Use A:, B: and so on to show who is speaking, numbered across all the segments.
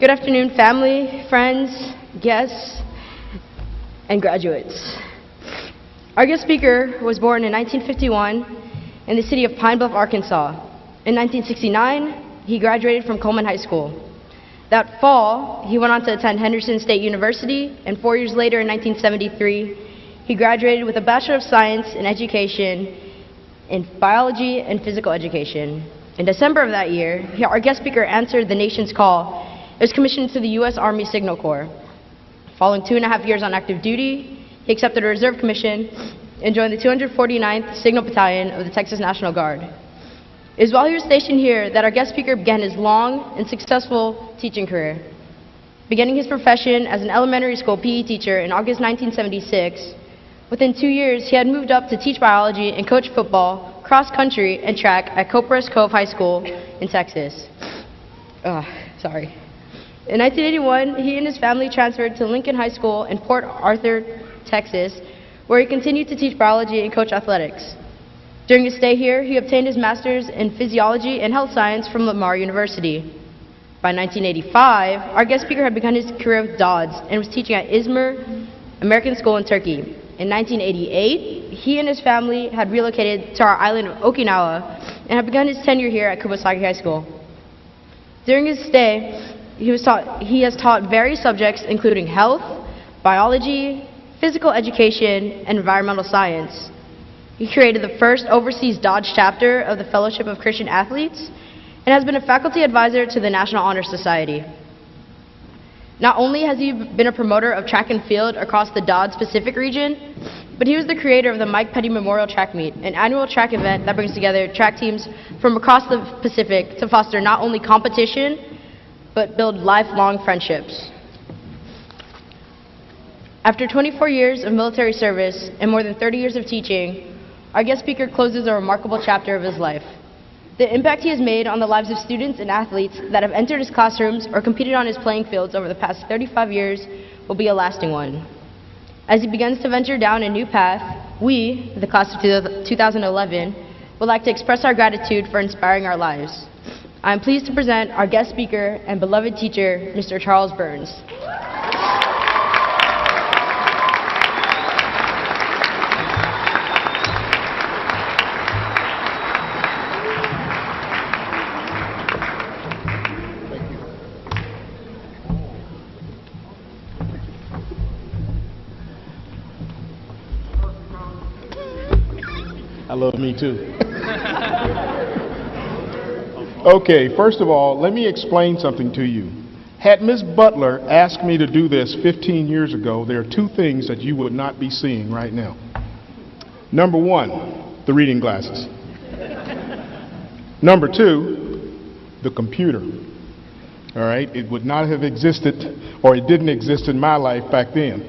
A: Good afternoon, family, friends, guests, and graduates. Our guest speaker was born in 1951 in the city of Pine Bluff, Arkansas. In 1969, he graduated from Coleman High School. That fall, he went on to attend Henderson State University, and 4 years later, in 1973, he graduated with a Bachelor of Science in Education in Biology and Physical Education. In December of that year, our guest speaker answered the nation's call. He was commissioned to the U.S. Army Signal Corps. Following 2.5 years on active duty, he accepted a reserve commission and joined the 249th Signal Battalion of the Texas National Guard. It was while he was stationed here that our guest speaker began his long and successful teaching career. Beginning his profession as an elementary school PE teacher in August 1976, within 2 years he had moved up to teach biology and coach football, cross country, and track at Copperas Cove High School in Texas. In 1981, he and his family transferred to Lincoln High School in Port Arthur, Texas, where he continued to teach biology and coach athletics. During his stay here, he obtained his master's in physiology and health science from Lamar University. By 1985, our guest speaker had begun his career with DoDDS and was teaching at Izmir American School in Turkey. In 1988, he and his family had relocated to our island of Okinawa and had begun his tenure here at Kubasaki High School. During his stay, he has taught various subjects including health, biology, physical education, and environmental science. He created the first overseas Dodge chapter of the Fellowship of Christian Athletes and has been a faculty advisor to the National Honor Society. Not only has he been a promoter of track and field across the DoDDS Pacific region, but he was the creator of the Mike Petty Memorial Track Meet, an annual track event that brings together track teams from across the Pacific to foster not only competition, but build lifelong friendships. After 24 years of military service and more than 30 years of teaching, our guest speaker closes a remarkable chapter of his life. The impact he has made on the lives of students and athletes that have entered his classrooms or competed on his playing fields over the past 35 years will be a lasting one. As he begins to venture down a new path, we, the class of 2011, would like to express our gratitude for inspiring our lives. I am pleased to present our guest speaker and beloved teacher, Mr. Charles Burns.
B: I love me too. Okay, first of all, let me explain something to you. Had Ms. Butler asked me to do this 15 years ago, there are two things that you would not be seeing right now. Number one, the reading glasses. Number two, the computer. All right, it would not have existed, or it didn't exist in my life back then.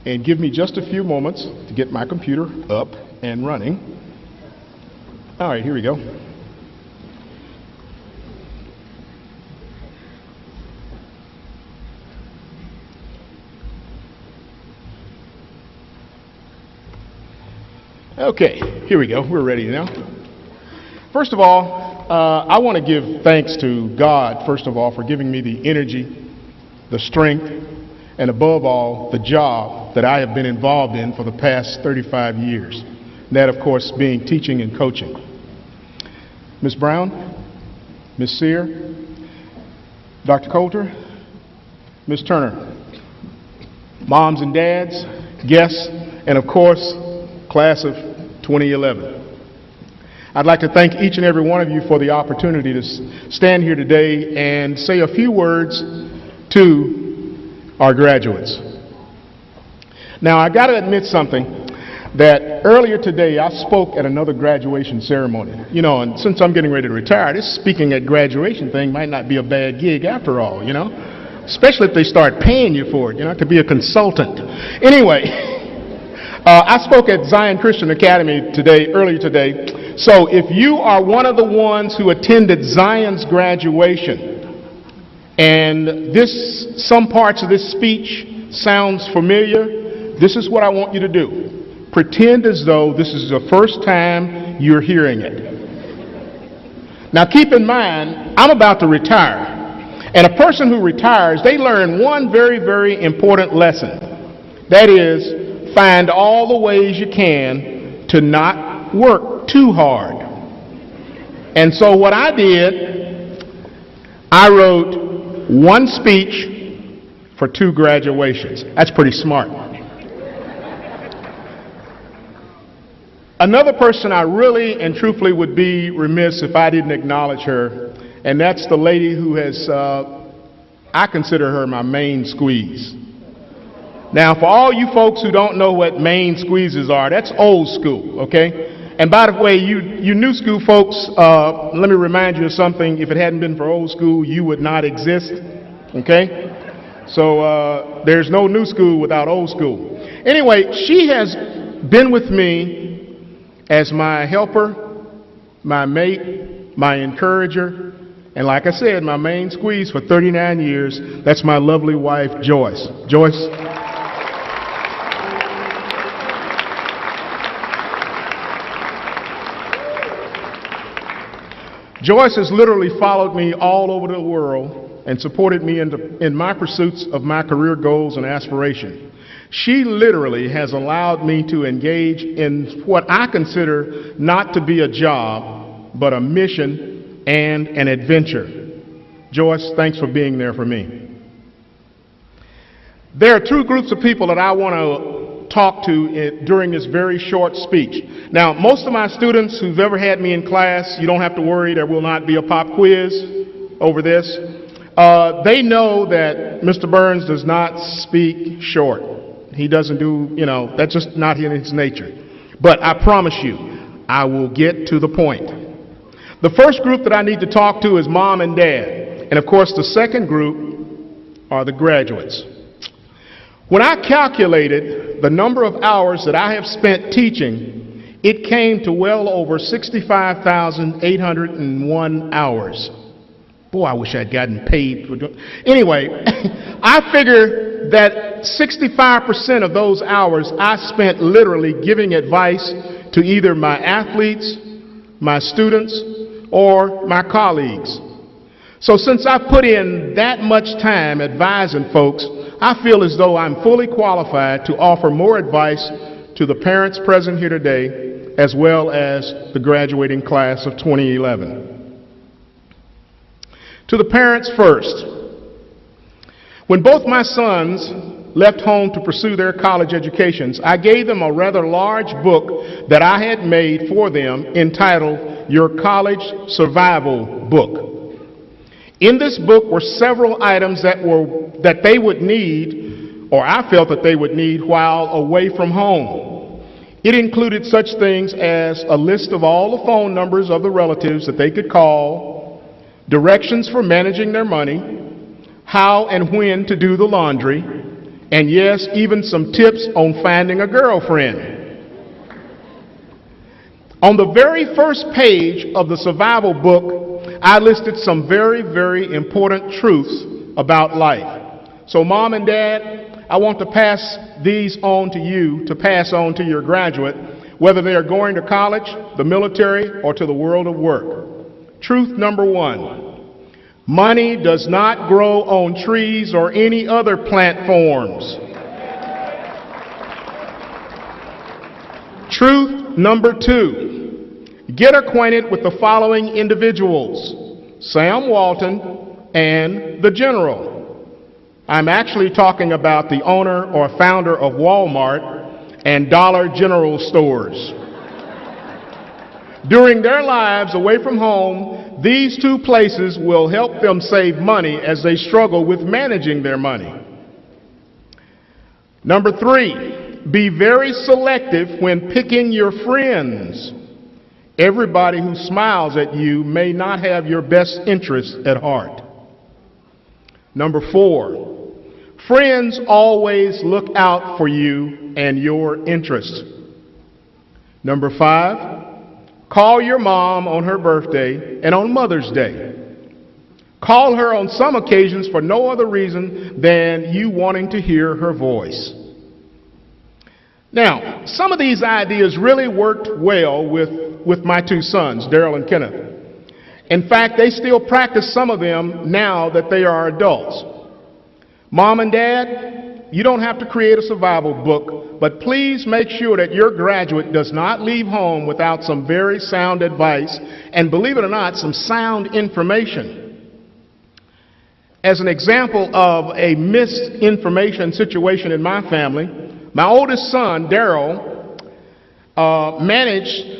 B: And give me just a few moments to get my computer up and running. All right, here we go. Okay, here we go. We're ready now. First of all, I want to give thanks to God, first of all, for giving me the energy, the strength, and above all, the job that I have been involved in for the past 35 years. That, of course, being teaching and coaching. Ms. Brown, Ms. Sear, Dr. Coulter, Ms. Turner, moms and dads, guests, and of course, class of 2011. I'd like to thank each and every one of you for the opportunity to stand here today and say a few words to our graduates. Now, I got to admit something, that earlier today I spoke at another graduation ceremony. You know, and since I'm getting ready to retire, this speaking at graduation thing might not be a bad gig after all, you know, especially if they start paying you for it, you know, to be a consultant. Anyway, I spoke at Zion Christian Academy earlier today. So if you are one of the ones who attended Zion's graduation and some parts of this speech sounds familiar, this is what I want you to do. Pretend as though this is the first time you're hearing it. Now keep in mind, I'm about to retire. And a person who retires, they learn one very, very important lesson. That is, find all the ways you can to not work too hard. And so what I did, I wrote one speech for 2 graduations. That's pretty smart. Another person I really and truthfully would be remiss if I didn't acknowledge her, and that's the lady who has, I consider her my main squeeze. Now, for all you folks who don't know what main squeezes are, that's old school, okay? And by the way, you new school folks, let me remind you of something. If it hadn't been for old school, you would not exist, okay? So there's no new school without old school. Anyway, she has been with me as my helper, my mate, my encourager, and like I said, my main squeeze for 39 years. That's my lovely wife, Joyce. Joyce. Joyce has literally followed me all over the world and supported me in my pursuits of my career goals and aspirations. She literally has allowed me to engage in what I consider not to be a job, but a mission and an adventure. Joyce, thanks for being there for me. There are 2 groups of people that I want to talk to during this very short speech. Now, most of my students who've ever had me in class, you don't have to worry, there will not be a pop quiz over this. They know that Mr. Burns does not speak short. He doesn't do, that's just not in his nature. But I promise you, I will get to the point. The first group that I need to talk to is mom and dad. And of course, the second group are the graduates. When I calculated the number of hours that I have spent teaching, it came to well over 65,801 hours. Boy, I wish I'd gotten paid for doing. Anyway, I figure that 65% of those hours I spent literally giving advice to either my athletes, my students, or my colleagues. So since I put in that much time advising folks, I feel as though I'm fully qualified to offer more advice to the parents present here today, as well as the graduating class of 2011. To the parents first. When both my sons left home to pursue their college educations, I gave them a rather large book that I had made for them entitled Your College Survival Book. In this book were several items that they would need, or I felt that they would need while away from home. It included such things as a list of all the phone numbers of the relatives that they could call, directions for managing their money, how and when to do the laundry, and yes, even some tips on finding a girlfriend. On the very first page of the survival book, I listed some very, very important truths about life. So Mom and Dad, I want to pass these on to you, to pass on to your graduate, whether they are going to college, the military, or to the world of work. Truth number 1. Money does not grow on trees or any other plant forms. Truth number 2. Get acquainted with the following individuals: Sam Walton and the General. I'm actually talking about the owner or founder of Walmart and Dollar General stores. During their lives away from home, these 2 places will help them save money as they struggle with managing their money. Number 3, be very selective when picking your friends. Everybody who smiles at you may not have your best interests at heart. Number 4, friends always look out for you and your interests. Number 5, call your mom on her birthday and on Mother's Day. Call her on some occasions for no other reason than you wanting to hear her voice. Now, some of these ideas really worked well with my 2 sons, Daryl and Kenneth. In fact, they still practice some of them now that they are adults. Mom and Dad, you don't have to create a survival book, but please make sure that your graduate does not leave home without some very sound advice and, believe it or not, some sound information. As an example of a misinformation situation in my family, my oldest son, Daryl, managed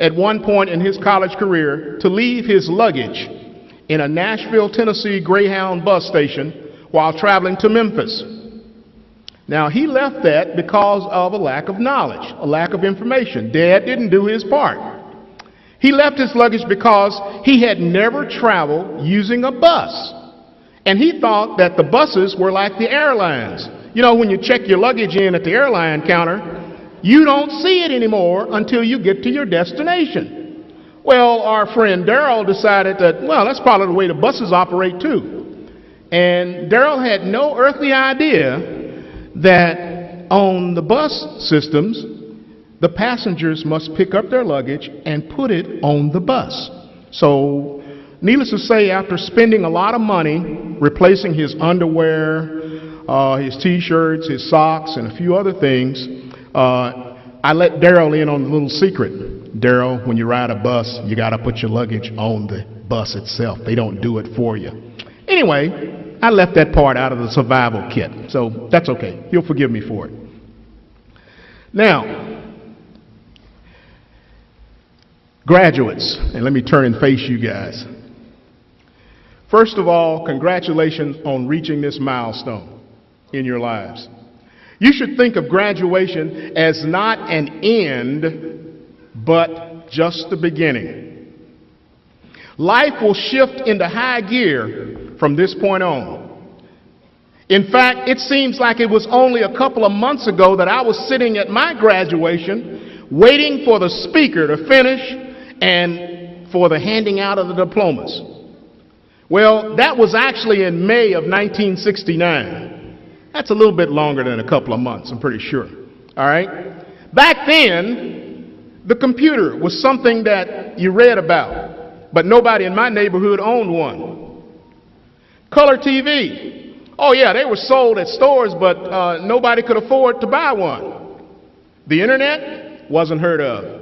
B: at one point in his college career to leave his luggage in a Nashville, Tennessee Greyhound bus station while traveling to Memphis. Now, he left that because of a lack of knowledge, a lack of information. Dad didn't do his part. He left his luggage because he had never traveled using a bus. And he thought that the buses were like the airlines. You know, when you check your luggage in at the airline counter, you don't see it anymore until you get to your destination. Well, our friend Daryl decided that, well, that's probably the way the buses operate too. And Daryl had no earthly idea that on the bus systems, the passengers must pick up their luggage and put it on the bus. So, needless to say, after spending a lot of money replacing his underwear, his t-shirts, his socks, and a few other things, I let Daryl in on the little secret. Daryl, when you ride a bus, you got to put your luggage on the bus itself. They don't do it for you. Anyway, I left that part out of the survival kit, so that's okay. He'll forgive me for it. Now, graduates, and let me turn and face you guys. First of all, congratulations on reaching this milestone in your lives. You should think of graduation as not an end, but just the beginning. Life will shift into high gear from this point on. In fact, it seems like it was only a couple of months ago that I was sitting at my graduation waiting for the speaker to finish and for the handing out of the diplomas. Well, that was actually in May of 1969. That's a little bit longer than a couple of months, I'm pretty sure. All right? Back then, the computer was something that you read about, but nobody in my neighborhood owned one. Color TV. Oh, yeah, they were sold at stores, but nobody could afford to buy one. The internet wasn't heard of.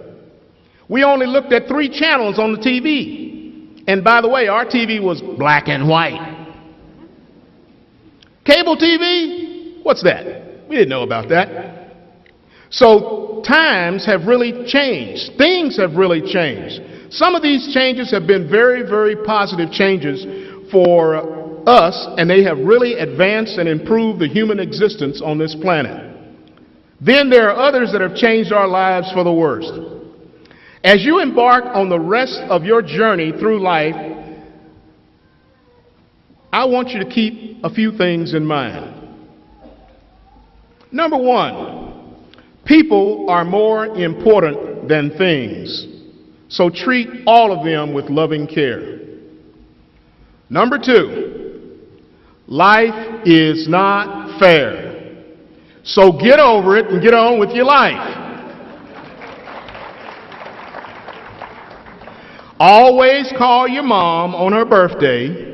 B: We only looked at 3 channels on the TV. And by the way, our TV was black and white. Cable TV? What's that? We didn't know about that. So times have really changed. Things have really changed. Some of these changes have been very, very positive changes for us, and they have really advanced and improved the human existence on this planet. Then there are others that have changed our lives for the worst. As you embark on the rest of your journey through life, I want you to keep a few things in mind. Number 1, people are more important than things, so treat all of them with loving care. Number 2, life is not fair, so get over it and get on with your life. Always call your mom on her birthday,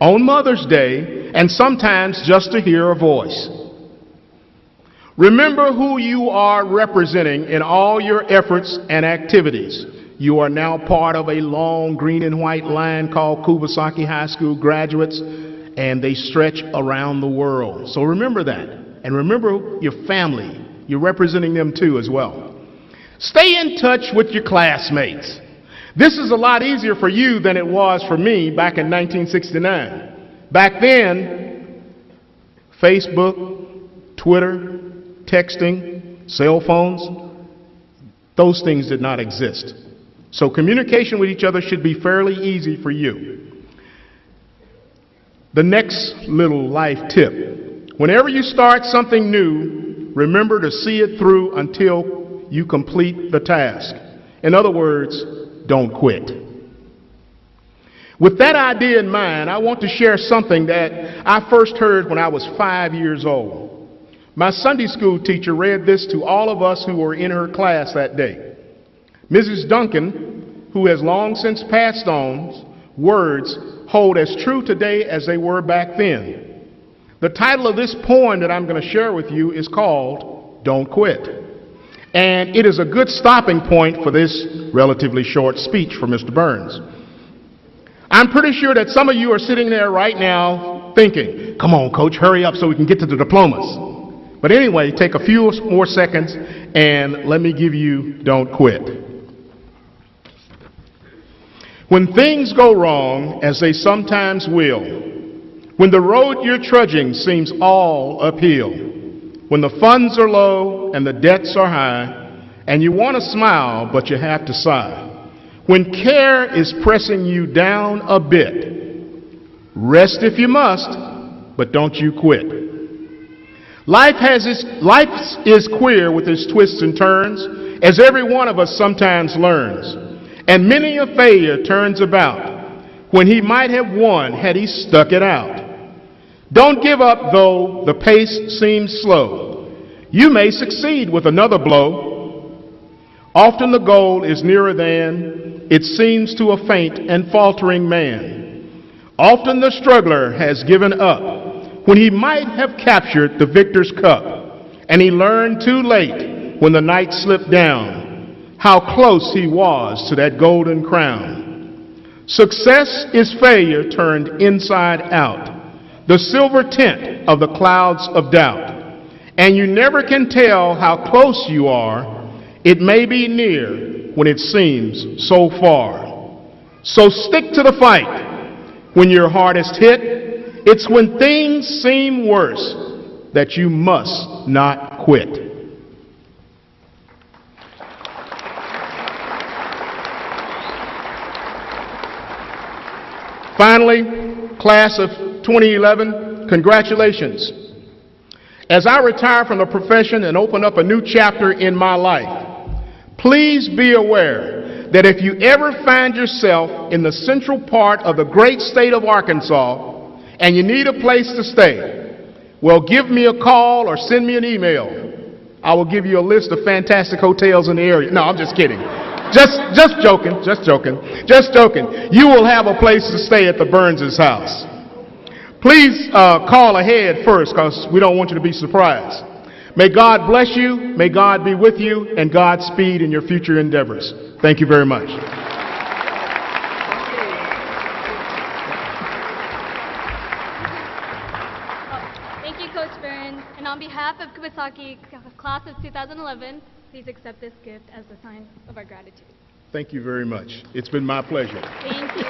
B: on Mother's Day, and sometimes just to hear her voice. Remember who you are representing in all your efforts and activities. You are now part of a long green and white line called Kubasaki High School graduates, and they stretch around the world. So remember that. And remember your family. You're representing them too as well. Stay in touch with your classmates. This is a lot easier for you than it was for me back in 1969. Back then, Facebook, Twitter, texting, cell phones, those things did not exist. So communication with each other should be fairly easy for you. The next little life tip. Whenever you start something new, remember to see it through until you complete the task. In other words, don't quit. With that idea in mind, I want to share something that I first heard when I was 5 years old. My Sunday school teacher read this to all of us who were in her class that day. Mrs. Duncan, who has long since passed on, words hold as true today as they were back then. The title of this poem that I'm going to share with you is called Don't Quit. And it is a good stopping point for this relatively short speech from Mr. Burns. I'm pretty sure that some of you are sitting there right now thinking, come on, coach, hurry up so we can get to the diplomas. But anyway, take a few more seconds and let me give you Don't Quit. When things go wrong, as they sometimes will, when the road you're trudging seems all uphill, when the funds are low and the debts are high, and you want to smile but you have to sigh, when care is pressing you down a bit, rest if you must, but don't you quit. Life is queer with its twists and turns, as every one of us sometimes learns. And many a failure turns about when he might have won had he stuck it out. Don't give up though the pace seems slow. You may succeed with another blow. Often the goal is nearer than it seems to a faint and faltering man. Often the struggler has given up when he might have captured the victor's cup, and he learned too late when the night slipped down how close he was to that golden crown. Success is failure turned inside out, the silver tint of the clouds of doubt. And you never can tell how close you are. It may be near when it seems so far. So stick to the fight when you're hardest hit. It's when things seem worse that you must not quit. Finally, class of 2011, congratulations. As I retire from the profession and open up a new chapter in my life, please be aware that if you ever find yourself in the central part of the great state of Arkansas and you need a place to stay, well, give me a call or send me an email. I will give you a list of fantastic hotels in the area. No, I'm just kidding. Just joking. You will have a place to stay at the Burns' house. Please call ahead first because we don't want you to be surprised. May God bless you, may God be with you, and Godspeed in your future endeavors. Thank you very much.
C: Thank you, Coach Burns. And on behalf of Kubasaki class of 2011, please accept this gift as a sign of our gratitude.
B: Thank you very much. It's been my pleasure.
C: Thank you.